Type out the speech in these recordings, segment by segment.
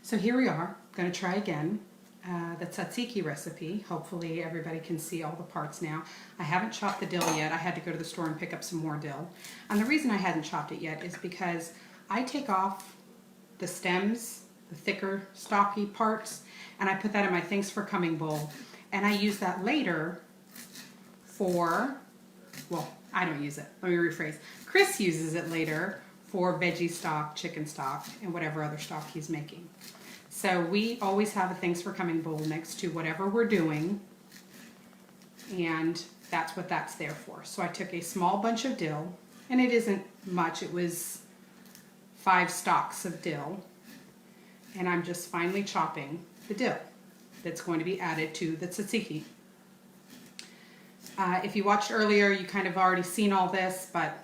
So here we are, going to try again the tzatziki recipe. Hopefully everybody can see all the parts now. I haven't chopped the dill yet. I had to go to the store and pick up some more dill. And the reason I hadn't chopped it yet is because I take off the stems, the thicker, stocky parts, and I put that in my Thanks for Coming bowl. And I use that later for, well, I don't use it. Let me rephrase. Chris uses it later for veggie stock, chicken stock, and whatever other stock he's making. So we always have a Thanks for Coming bowl next to whatever we're doing, and that's what that's there for. So I took a small bunch of dill, and it isn't much, it was 5 stalks of dill, and I'm just finely chopping the dill that's going to be added to the tzatziki. If you watched earlier, you kind of already seen all this, but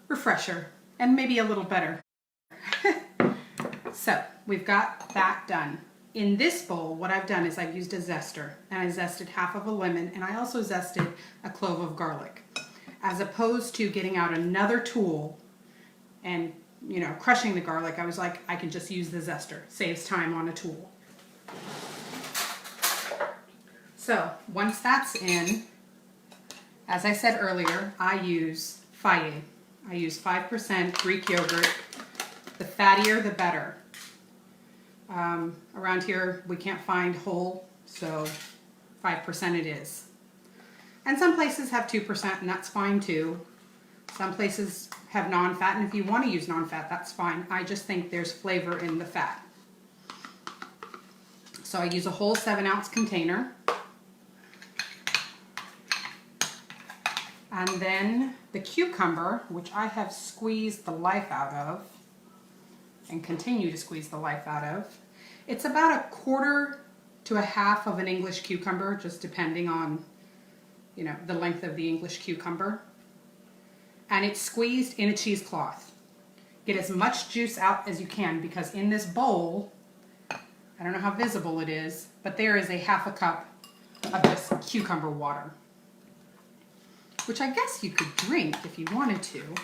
refresher, and maybe a little better. So we've got that done. In this bowl, what I've done is I've used a zester, and I zested half of a lemon, and I also zested a clove of garlic. As opposed to getting out another tool and, you know, crushing the garlic, I was like, I can just use the zester. Saves time on a tool. So once that's in, as I said earlier, I use fattier. I use 5% Greek yogurt. The fattier, the better. Around here, we can't find whole, so 5% it is. And some places have 2%, and that's fine too. Some places have non-fat, and if you want to use non-fat, that's fine. I just think there's flavor in the fat. So I use a whole 7-ounce container. And then the cucumber, which I have squeezed the life out of, and continue to squeeze the life out of. It's about 1/4 to 1/2 of an English cucumber, just depending on, you know, the length of the English cucumber. And it's squeezed in a cheesecloth. Get as much juice out as you can, because in this bowl, I don't know how visible it is, but there is a 1/2 cup of this cucumber water, which I guess you could drink if you wanted to.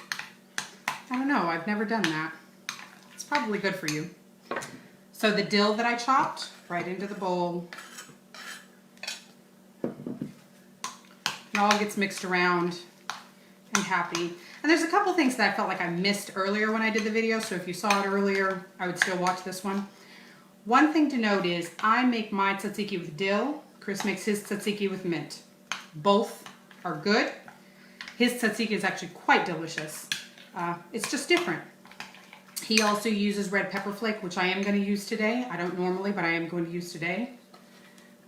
I don't know, I've never done that. It's probably good for you. So the dill that I chopped, right into the bowl. It all gets mixed around and happy. And there's a couple things that I felt like I missed earlier when I did the video, so if you saw it earlier, I would still watch this one. One thing to note is I make my tzatziki with dill. Chris makes his tzatziki with mint. Both are good. His tzatziki is actually quite delicious. It's just different. He also uses red pepper flake, which I am going to use today. I don't normally, but I am going to use today.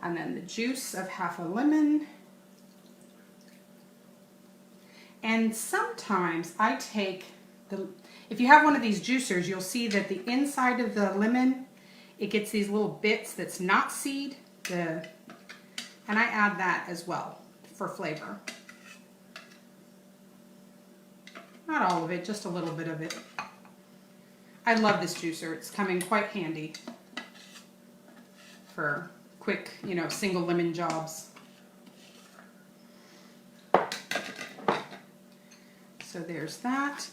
And then the juice of 1/2 a lemon. And sometimes I take if you have one of these juicers, you'll see that the inside of the lemon, it gets these little bits that's not seed. And I add that as well for flavor. Not all of it, just a little bit of it. I love this juicer. It's coming quite handy for quick, you know, single lemon jobs. So there's that.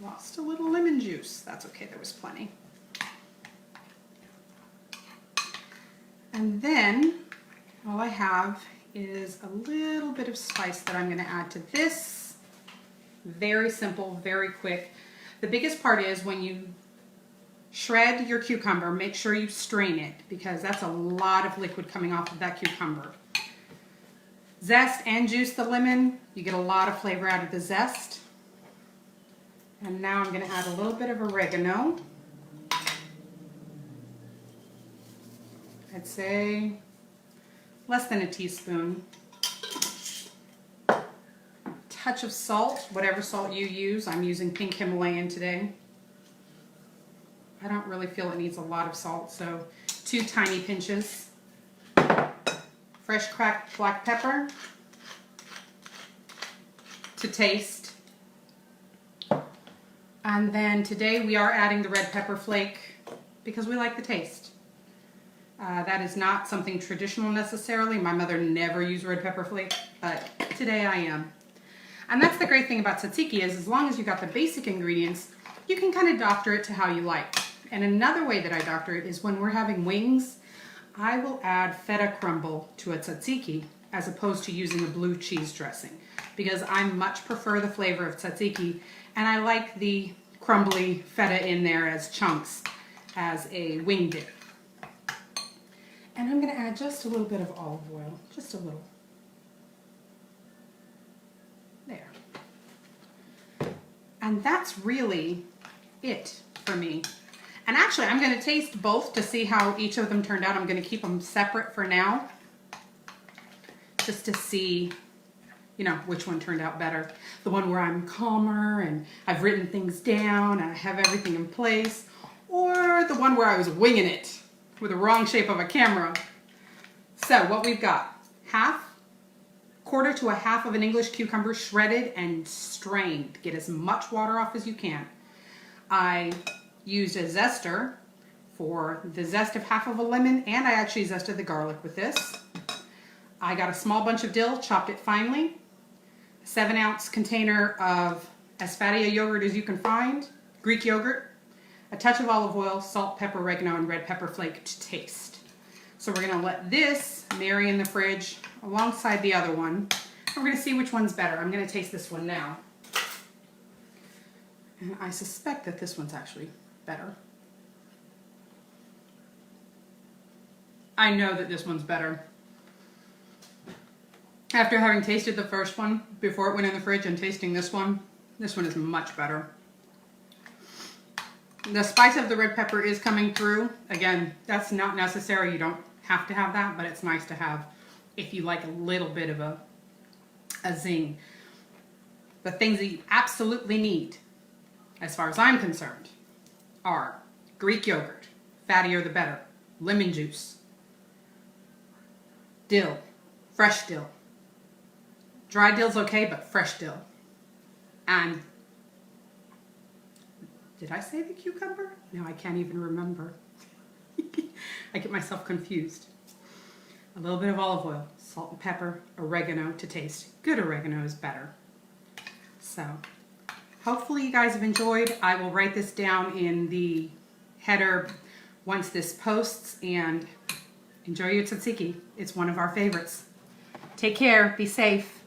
Lost a little lemon juice. That's okay, there was plenty. And then all I have is a little bit of spice that I'm going to add to this. Very simple, very quick. The biggest part is when you shred your cucumber, make sure you strain it, because that's a lot of liquid coming off of that cucumber. Zest and juice the lemon. You get a lot of flavor out of the zest. And now I'm going to add a little bit of oregano. I'd say less than a teaspoon. Touch of salt, whatever salt you use. I'm using pink Himalayan today. I don't really feel it needs a lot of salt, so 2 tiny pinches. Fresh cracked black pepper to taste. And then today we are adding the red pepper flake because we like the taste. That is not something traditional necessarily. My mother never used red pepper flake, but today I am. And that's the great thing about tzatziki is as long as you got the basic ingredients, you can kind of doctor it to how you like. And another way that I doctor it is when we're having wings, I will add feta crumble to a tzatziki as opposed to using a blue cheese dressing because I much prefer the flavor of tzatziki and I like the crumbly feta in there as chunks as a wing dip. And I'm going to add just a little bit of olive oil, just a little. There. And that's really it for me. And actually, I'm going to taste both to see how each of them turned out. I'm going to keep them separate for now, just to see, you know, which one turned out better. The one where I'm calmer and I've written things down and I have everything in place, or the one where I was winging it with the wrong shape of a camera. So what we've got, quarter to a half of an English cucumber shredded and strained. Get as much water off as you can. I used a zester for the zest of half of a lemon, and I actually zested the garlic with this. I got a small bunch of dill, chopped it finely, a 7-ounce container of as fatty a yogurt as you can find, Greek yogurt, a touch of olive oil, salt, pepper, oregano, and red pepper flake to taste. So we're going to let this marry in the fridge alongside the other one. We're going to see which one's better. I'm going to taste this one now. And I suspect that this one's actually better. I know that this one's better. After having tasted the first one before it went in the fridge and tasting this one is much better. The spice of the red pepper is coming through. Again, that's not necessary. You don't have to have that, but it's nice to have if you like a little bit of a zing. The things that you absolutely need, as far as I'm concerned, are Greek yogurt, fattier the better, lemon juice, dill, fresh dill. Dry dill's okay, but fresh dill. And did I say the cucumber? No, I can't even remember. I get myself confused. A little bit of olive oil, salt and pepper, oregano to taste. Good oregano is better. So, hopefully you guys have enjoyed. I will write this down in the header once this posts, and enjoy your tzatziki. It's one of our favorites. Take care. Be safe.